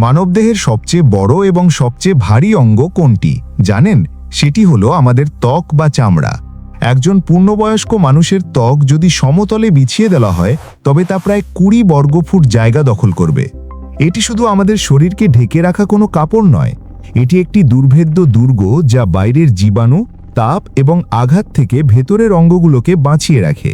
মানবদেহের সবচেয়ে বড় এবং সবচেয়ে ভারী অঙ্গ কোনটি জানেন? সেটি হলো আমাদের ত্বক বা চামড়া। একজন পূর্ণবয়স্ক মানুষের ত্বক যদি সমতলে বিছিয়ে দেওয়া হয় তবে তা প্রায় 20 বর্গফুট জায়গা দখল করবে। এটি শুধু আমাদের শরীরকে ঢেকে রাখা কোনো কাপড় নয়, এটি একটি দুর্ভেদ্য দুর্গ যা বাইরের জীবাণু, তাপ এবং আঘাত থেকে ভেতরের অঙ্গগুলোকে বাঁচিয়ে রাখে।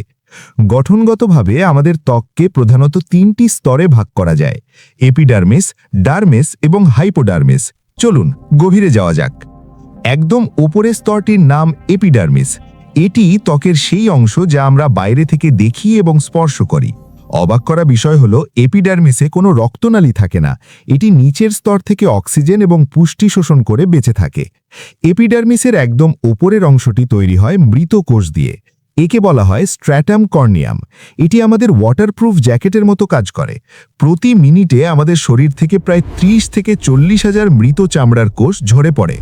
গঠনগতভাবে আমাদের ত্বককে প্রধানত 3টি স্তরে ভাগ করা যায়: এপিডার্মিস, ডার্মিস এবং হাইপোডার্মিস। চলুন গভীরে যাওয়া যাক। একদম ওপরের স্তরটির নাম এপিডার্মিস। এটি ত্বকের সেই অংশ যা আমরা বাইরে থেকে দেখি এবং স্পর্শ করি। অবাক করা বিষয় হলো এপিডার্মিসে কোনো রক্তনালী থাকে না। এটি নিচের স্তর থেকে অক্সিজেন এবং পুষ্টি শোষণ করে বেঁচে থাকে। এপিডার্মিসের একদম ওপরের অংশটি তৈরি হয় মৃত কোষ দিয়ে। একে বলা হয় স্ট্র্যাটাম কর্নিয়াম। এটি আমাদের ওয়াটারপ্রুফ জ্যাকেটের মতো কাজ করে। প্রতি মিনিটে আমাদের শরীর থেকে প্রায় 30 থেকে 40 হাজার মৃত চামড়ার কোষ ঝরে পড়ে।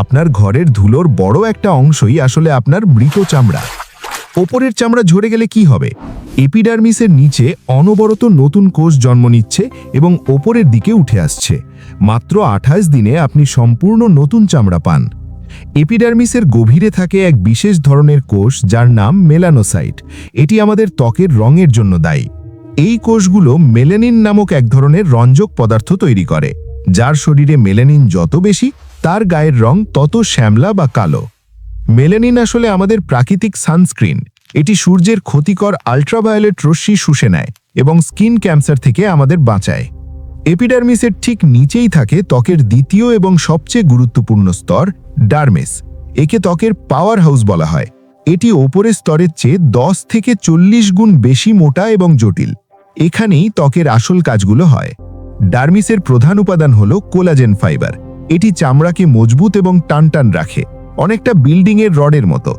আপনার ঘরের ধুলোর বড় একটা অংশই আসলে আপনার মৃত চামড়া। ওপরের চামড়া ঝরে গেলে কি হবে? এপিডার্মিসের নিচে অনবরত নতুন কোষ জন্ম নিচ্ছে এবং ওপরের দিকে উঠে আসছে। মাত্র 28 দিনে আপনি সম্পূর্ণ নতুন চামড়া পান। এপিডার্মিসের গভীরে থাকে এক বিশেষ ধরনের কোষ যার নাম মেলানোসাইট। এটি আমাদের ত্বকের রঙের জন্য দায়ী। এই কোষগুলো মেলানিন নামক এক ধরনের রঞ্জক পদার্থ তৈরি করে। যার শরীরে মেলানিন যত বেশি, তার গায়ের রং তত শ্যামলা বা কালো। মেলানিন আসলে আমাদের প্রাকৃতিক সানস্ক্রিন। এটি সূর্যের ক্ষতিকর আল্ট্রাভায়োলেট রশ্মি শুষে নেয় এবং স্কিন ক্যান্সার থেকে আমাদের বাঁচায়। এপিডার্মিসের ঠিক নিচেই থাকে ত্বকের দ্বিতীয় এবং সবচেয়ে গুরুত্বপূর্ণ স্তর, ডার্মিস। একে ত্বকের পাওয়ার হাউস বলা হয়। এটি ওপরের স্তরের চেয়ে 10 থেকে 40 গুণ বেশি মোটা এবং জটিল। এখানেই ত্বকের আসল কাজগুলো হয়। ডার্মিসের প্রধান উপাদান হলো কোলাজেন ফাইবার। এটি চামড়াকে মজবুত এবং টানটান রাখে, অনেকটা বিল্ডিংয়ের রডের মতো।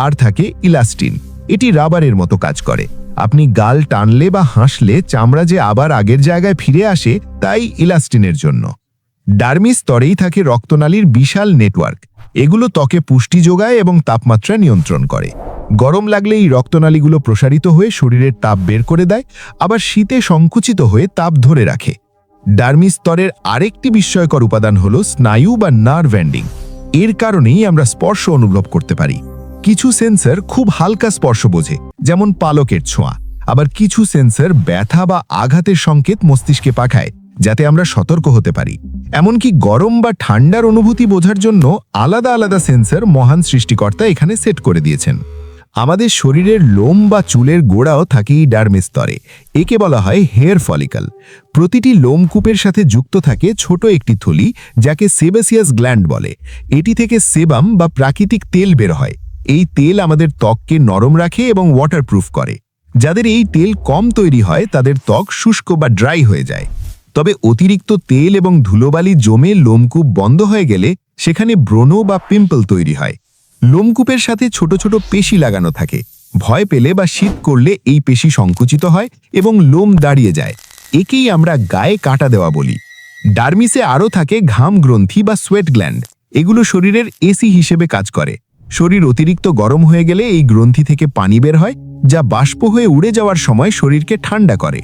আর থাকে ইলাস্টিন। এটি রাবারের মতো কাজ করে। আপনি গাল টানলে বা হাসলে চামড়া যে আবার আগের জায়গায় ফিরে আসে, তাই ইলাস্টিনের জন্য। ডার্মিস স্তরেই থাকে রক্তনালীর বিশাল নেটওয়ার্ক। এগুলো ত্বকে পুষ্টি যোগায় এবং তাপমাত্রা নিয়ন্ত্রণ করে। গরম লাগলে এই রক্তনালীগুলো প্রসারিত হয়ে শরীরের তাপ বের করে দেয়, আবার শীতে সংকুচিত হয়ে তাপ ধরে রাখে। ডার্মিস স্তরের আরেকটি বিস্ময়কর উপাদান হলো স্নায়ু বা নার্ভ এন্ডিং। এর কারণেই আমরা স্পর্শ অনুভব করতে পারি। কিছু সেন্সর খুব হালকা স্পর্শ বোঝে, যেমন পালকের ছোঁয়া। আবার কিছু সেন্সর ব্যথা বা আঘাতের সংকেত মস্তিষ্কে পাঠায়, যাতে আমরা সতর্ক হতে পারি। এমনকি গরম বা ঠান্ডার অনুভূতি বোঝার জন্য আলাদা আলাদা সেন্সর মহান সৃষ্টিকর্তা এখানে সেট করে দিয়েছেন। আমাদের শরীরের লোম বা চুলের গোড়াও থাকে এই ডার্মিস স্তরে। একে বলা হয় হেয়ার ফলিকল। প্রতিটি লোমকূপের সাথে যুক্ত থাকে ছোট একটি থলি, যাকে সেবাসিয়াস গ্ল্যান্ড বলে। এটি থেকে সেবাম বা প্রাকৃতিক তেল বের হয়। এই তেল আমাদের ত্বককে নরম রাখে এবং ওয়াটারপ্রুফ করে। যাদের এই তেল কম তৈরি হয় তাদের ত্বক শুষ্ক বা ড্রাই হয়ে যায়। তবে অতিরিক্ত তেল এবং ধুলোবালি জমে লোমকূপ বন্ধ হয়ে গেলে সেখানে ব্রণ বা পিম্পল তৈরি হয়। লোমকূপের সাথে ছোট ছোট পেশি লাগানো থাকে। ভয় পেলে বা শীত করলে এই পেশি সংকুচিত হয় এবং লোম দাঁড়িয়ে যায়। একেই আমরা গায়ে কাটা দেওয়া বলি। ডার্মিসে আরও থাকে ঘাম গ্রন্থি বা সোয়েট গ্ল্যান্ড। এগুলো শরীরের এসি হিসেবে কাজ করে। শরীর অতিরিক্ত গরম হয়ে গেলে এই গ্রন্থি থেকে পানি বের হয়, যা বাষ্প হয়ে উড়ে যাওয়ার সময় শরীরকে ঠান্ডা করে।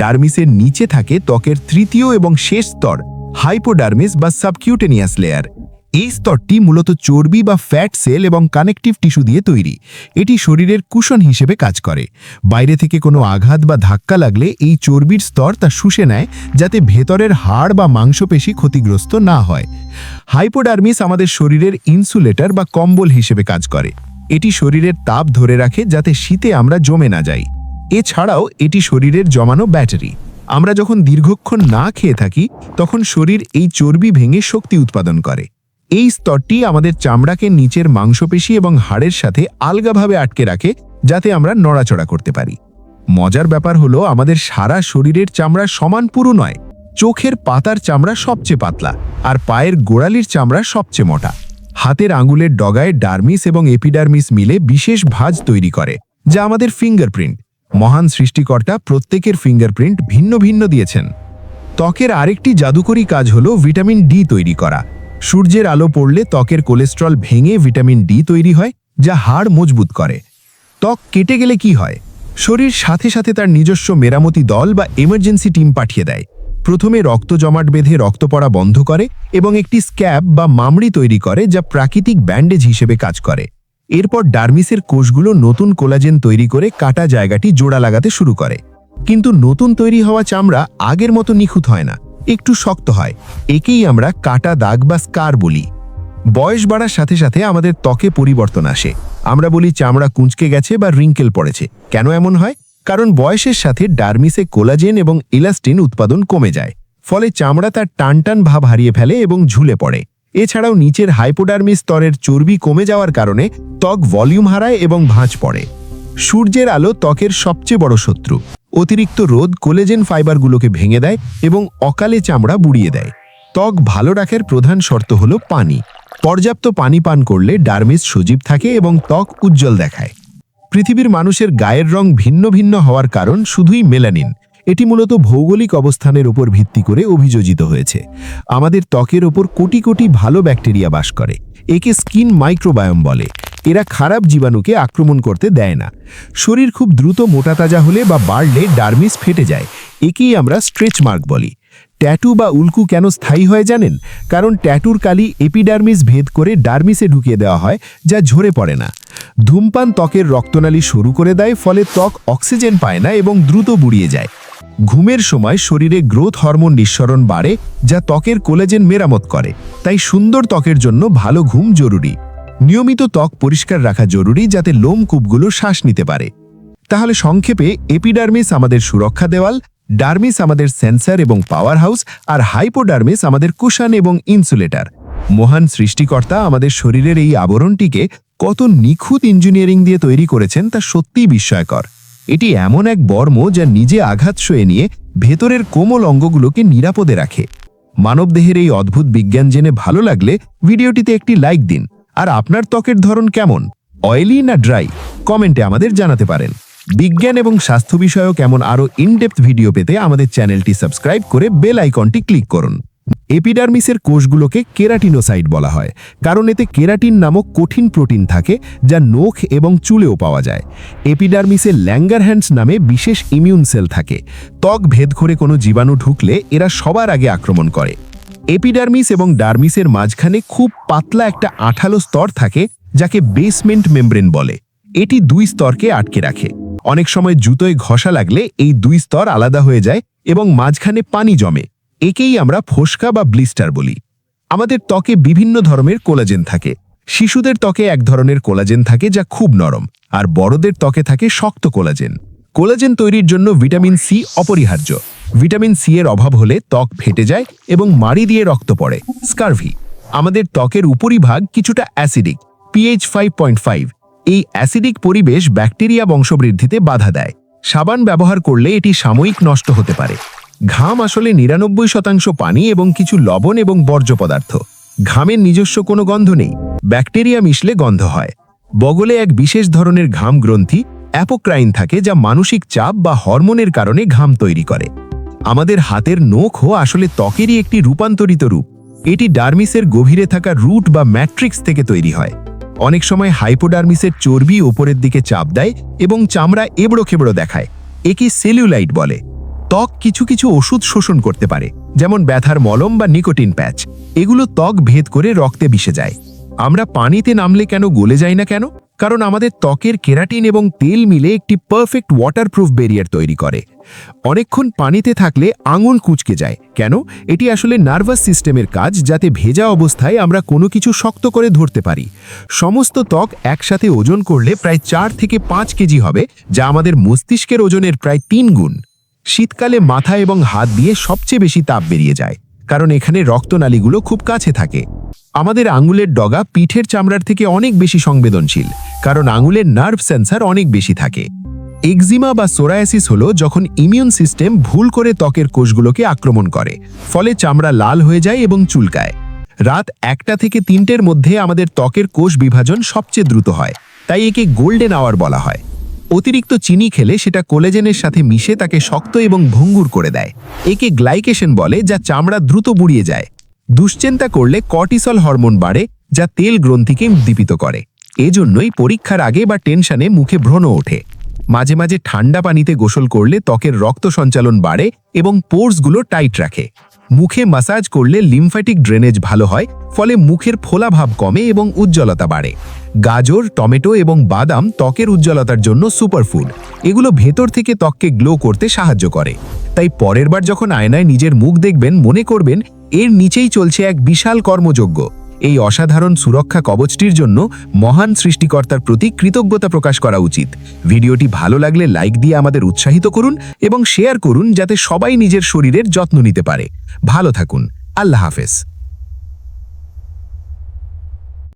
ডার্মিসের নিচে থাকে ত্বকের তৃতীয় এবং শেষ স্তর, হাইপোডার্মিস বা সাবকিউটেনিয়াস লেয়ার। এই স্তরটি মূলত চর্বি বা ফ্যাট সেল এবং কানেকটিভ টিস্যু দিয়ে তৈরি। এটি শরীরের কুশন হিসেবে কাজ করে। বাইরে থেকে কোনো আঘাত বা ধাক্কা লাগলে এই চর্বির স্তর তা শুষে নেয়, যাতে ভেতরের হাড় বা মাংসপেশি ক্ষতিগ্রস্ত না হয়। হাইপোডার্মিস আমাদের শরীরের ইনসুলেটর বা কম্বল হিসেবে কাজ করে। এটি শরীরের তাপ ধরে রাখে, যাতে শীতে আমরা জমে না যাই। এছাড়াও এটি শরীরের জমানো ব্যাটারি। আমরা যখন দীর্ঘক্ষণ না খেয়ে থাকি, তখন শরীর এই চর্বি ভেঙে শক্তি উৎপাদন করে। এই স্তরটি আমাদের চামড়াকে নিচের মাংসপেশি এবং হাড়ের সাথে আলগাভাবে আটকে রাখে, যাতে আমরা নড়াচড়া করতে পারি। মজার ব্যাপার হলো আমাদের সারা শরীরের চামড়া সমান পুরু নয়। চোখের পাতার চামড়া সবচেয়ে পাতলা, আর পায়ের গোড়ালির চামড়া সবচেয়ে মোটা। হাতের আঙুলের ডগায় ডার্মিস এবং এপিডার্মিস মিলে বিশেষ ভাঁজ তৈরি করে, যা আমাদের ফিঙ্গারপ্রিন্ট। মহান সৃষ্টিকর্তা প্রত্যেকের ফিঙ্গারপ্রিন্ট ভিন্ন ভিন্ন দিয়েছেন। ত্বকের আরেকটি জাদুকরী কাজ হলো ভিটামিন ডি তৈরি করা। সূর্যের আলো পড়লে ত্বকের কোলেস্টেরল ভেঙে ভিটামিন ডি তৈরি হয়, যা হাড় মজবুত করে। ত্বক কেটে গেলে কি হয়? শরীর সাথে সাথে তার নিজস্ব মেরামতি দল বা এমার্জেন্সি টিম পাঠিয়ে দেয়। প্রথমে রক্ত জমাট বেঁধে রক্ত পড়া বন্ধ করে এবং একটি স্ক্যাব বা মামড়ি তৈরি করে যা প্রাকৃতিক ব্যান্ডেজ হিসেবে কাজ করে। এরপর ডার্মিসের কোষগুলো নতুন কোলাজেন তৈরি করে কাটা জায়গাটি জোড়া লাগাতে শুরু করে। কিন্তু নতুন তৈরি হওয়া চামড়া আগের মতো নিখুঁত হয় না, একটু শক্ত হয়। একেই আমরা কাটা দাগ বা স্কার বলি। বয়স বাড়ার সাথে সাথে আমাদের ত্বকে পরিবর্তন আসে। আমরা বলি চামড়া কুঁচকে গেছে বা রিঙ্কেল পড়েছে। কেন এমন হয়? কারণ বয়সের সাথে ডার্মিসে কোলাজেন এবং ইলাস্টিন উৎপাদন কমে যায়, ফলে চামড়া তার টানটান ভাব হারিয়ে ফেলে এবং ঝুলে পড়ে। এছাড়াও নিচের হাইপোডার্মিস স্তরের চর্বি কমে যাওয়ার কারণে ত্বক ভলিউম হারায় এবং ভাঁজ পড়ে। সূর্যের আলো ত্বকের সবচেয়ে বড় শত্রু। অতিরিক্ত রোদ কোলাজেন ফাইবারগুলোকে ভেঙে দেয় এবং অকালে চামড়া বুড়িয়ে দেয়। ত্বক ভালো রাখার প্রধান শর্ত হলো পানি। পর্যাপ্ত পানি পান করলে ডার্মিস সজীব থাকে এবং ত্বক উজ্জ্বল দেখায়। পৃথিবীর মানুষের গায়ের রং ভিন্ন ভিন্ন হওয়ার কারণ শুধুই মেলানিন। এটি মূলত ভৌগোলিক অবস্থানের উপর ভিত্তি করে অভিযোজিত হয়েছে। আমাদের ত্বকের ওপর কোটি কোটি ভালো ব্যাকটেরিয়া বাস করে। একে স্কিন মাইক্রোবায়োম বলে। এরা খারাপ জীবাণুকে আক্রমণ করতে দেয় না। শরীর খুব দ্রুত মোটাতাজা হলে বা বাড়লে ডার্মিস ফেটে যায়। একেই আমরা স্ট্রেচ মার্ক বলি। ট্যাটু বা উল্কু কেন স্থায়ী হয় জানেন? কারণ ট্যাটুর কালি এপিডার্মিস ভেদ করে ডার্মিসে ঢুকিয়ে দেওয়া হয়, যা ঝরে পড়ে না। ধূমপান ত্বকের রক্তনালী সরু করে দেয়, ফলে ত্বক অক্সিজেন পায় না এবং দ্রুত বুড়িয়ে যায়। ঘুমের সময় শরীরে গ্রোথ হরমোন নিঃসরণ বাড়ে, যা ত্বকের কোলাজেন মেরামত করে। তাই সুন্দর ত্বকের জন্য ভালো ঘুম জরুরি। নিয়মিত ত্বক পরিষ্কার রাখা জরুরি, যাতে লোমকূপগুলো শ্বাস নিতে পারে। তাহলে সংক্ষেপে, এপিডার্মিস আমাদের সুরক্ষা দেওয়াল, ডার্মিস আমাদের সেন্সর এবং পাওয়ার হাউস, আর হাইপোডার্মিস আমাদের কুশন এবং ইনসুলেটর। মহান সৃষ্টিকর্তা আমাদের শরীরের এই আবরণটিকে কত নিখুঁত ইঞ্জিনিয়ারিং দিয়ে তৈরি করেছেন তা সত্যিই বিস্ময়কর। এটি এমন এক বর্ম যা নিজে আঘাত সয়ে নিয়ে ভেতরের কোমল অঙ্গগুলোকে নিরাপদে রাখে। মানবদেহের এই অদ্ভুত বিজ্ঞান জেনে ভালো লাগলে ভিডিওটিতে একটি লাইক দিন। আর আপনার ত্বকের ধরন কেমন, অয়েলি না ড্রাই, কমেন্টে আমাদের জানাতে পারেন। বিজ্ঞান এবং স্বাস্থ্য বিষয়ক এমন আরও ইনডেপথ ভিডিও পেতে আমাদের চ্যানেলটি সাবস্ক্রাইব করে বেল আইকনটি ক্লিক করুন। এপিডার্মিসের কোষগুলোকে কেরাটিনোসাইট বলা হয়, কারণ এতে কেরাটিন নামক কঠিন প্রোটিন থাকে, যা নখ এবং চুলেও পাওয়া যায়। এপিডার্মিসে ল্যাঙ্গারহ্যান্ডস নামে বিশেষ ইমিউন সেল থাকে। ত্বক ভেদ করে কোনো জীবাণু ঢুকলে এরা সবার আগে আক্রমণ করে। এপিডার্মিস এবং ডার্মিসের মাঝখানে খুব পাতলা একটা আঠালো স্তর থাকে, যাকে বেসমেন্ট মেমব্রেন বলে। এটি দুই স্তরকে আটকে রাখে। অনেক সময় জুতোয় ঘষা লাগলে এই দুই স্তর আলাদা হয়ে যায় এবং মাঝখানে পানি জমে। একেই আমরা ফোস্কা বা ব্লিস্টার বলি। আমাদের ত্বকে বিভিন্ন ধরনের কোলাজেন থাকে। শিশুদের ত্বকে এক ধরনের কোলাজেন থাকে যা খুব নরম, আর বড়দের ত্বকে থাকে শক্ত কোলাজেন। কোলাজেন তৈরির জন্য ভিটামিন সি অপরিহার্য। ভিটামিন সি এর অভাব হলে ত্বক ফেটে যায় এবং মাড়ি দিয়ে রক্ত পড়ে, স্কারভি। আমাদের ত্বকের উপরিভাগ কিছুটা অ্যাসিডিক, পিএইচ 5.5। এই অ্যাসিডিক পরিবেশ ব্যাকটেরিয়া বংশবৃদ্ধিতে বাধা দেয়। সাবান ব্যবহার করলে এটি সাময়িক নষ্ট হতে পারে। ঘাম আসলে 99% পানি এবং কিছু লবণ এবং বর্জ্য পদার্থ। ঘামের নিজস্ব কোনো গন্ধ নেই, ব্যাকটেরিয়া মিশলে গন্ধ হয়। বগলে এক বিশেষ ধরনের ঘাম গ্রন্থি অ্যাপোক্রাইন থাকে, যা মানসিক চাপ বা হরমোনের কারণে ঘাম তৈরি করে। আমাদের হাতের নখও আসলে ত্বকেরই একটি রূপান্তরিত রূপ। এটি ডার্মিসের গভীরে থাকা রুট বা ম্যাট্রিক্স থেকে তৈরি হয়। অনেক সময় হাইপোডার্মিসের চর্বি উপরের দিকে চাপ দেয় এবং চামড়া এবড়ো খেবড়ো দেখায়। একে সেলুলাইট বলে। ত্বক কিছু কিছু ওষুধ শোষণ করতে পারে, যেমন ব্যথার মলম বা নিকোটিন প্যাচ। এগুলো ত্বক ভেদ করে রক্তে মিশে যায়। আমরা পানিতে নামলে কেন গলে যাই না কেন? কারণ আমাদের ত্বকের কেরাটিন এবং তেল মিলে একটি পারফেক্ট ওয়াটারপ্রুফ ব্যারিয়ার তৈরি করে। অনেকক্ষণ পানিতে থাকলে আঙুল কুঁচকে যায় কেন? এটি আসলে নার্ভাস সিস্টেমের কাজ, যাতে ভেজা অবস্থায় আমরা কোনো কিছু শক্ত করে ধরতে পারি। সমস্ত ত্বক একসাথে ওজন করলে প্রায় 4 থেকে 5 কেজি হবে, যা আমাদের মস্তিষ্কের ওজনের প্রায় 3 গুণ। শীতকালে মাথা এবং হাত দিয়ে সবচেয়ে বেশি তাপ বেরিয়ে যায়, কারণ এখানে রক্তনালীগুলো খুব কাছে থাকে। আমাদের আঙুলের ডগা পিঠের চামড়ার থেকে অনেক বেশি সংবেদনশীল, কারণ আঙুলের নার্ভ সেন্সর অনেক বেশি থাকে। এক্সিমা বা সোরায়াসিস হলো যখন ইমিউন সিস্টেম ভুল করে ত্বকের কোষগুলোকে আক্রমণ করে, ফলে চামড়া লাল হয়ে যায় এবং চুলকায়। রাত 1টা থেকে 3টের মধ্যে আমাদের ত্বকের কোষ বিভাজন সবচেয়ে দ্রুত হয়, তাই একে গোল্ডেন আওয়ার বলা হয়। অতিরিক্ত চিনি খেলে সেটা কোলাজেনের সাথে মিশে তাকে শক্ত এবং ভঙ্গুর করে দেয়। একে গ্লাইকেশন বলে, যা চামড়া দ্রুত বুড়িয়ে যায়। দুশ্চিন্তা করলে কর্টিসল হরমোন বাড়ে, যা তেল গ্রন্থিকে উদ্দীপিত করে। এজন্যই পরীক্ষার আগে বা টেনশনে মুখে ব্রণ ওঠে। মাঝে মাঝে ঠান্ডা পানিতে গোসল করলে ত্বকের রক্ত সঞ্চালন বাড়ে এবং পোর্সগুলো টাইট রাখে। মুখে ম্যাসাজ করলে লিম্ফ্যাটিক ড্রেনেজ ভালো হয়, ফলে মুখের ফোলাভাব কমে এবং উজ্জ্বলতা বাড়ে। গাজর, টমেটো এবং বাদাম ত্বকের উজ্জ্বলতার জন্য সুপারফুড। এগুলো ভেতর থেকে ত্বককে গ্লো করতে সাহায্য করে। তাই পরের বার যখন আয়নায় নিজের মুখ দেখবেন, মনে করবেন এর নিচেই চলছে এক বিশাল কর্মযজ্ঞ। এই অসাধারণ সুরক্ষা কবচটির জন্য মহান সৃষ্টিকর্তার প্রতি কৃতজ্ঞতা প্রকাশ করা উচিত। ভিডিওটি ভালো লাগলে লাইক দিয়ে আমাদের উৎসাহিত করুন এবং শেয়ার করুন, যাতে সবাই নিজের শরীরের যত্ন নিতে পারে। ভালো থাকুন। আল্লাহ হাফেজ।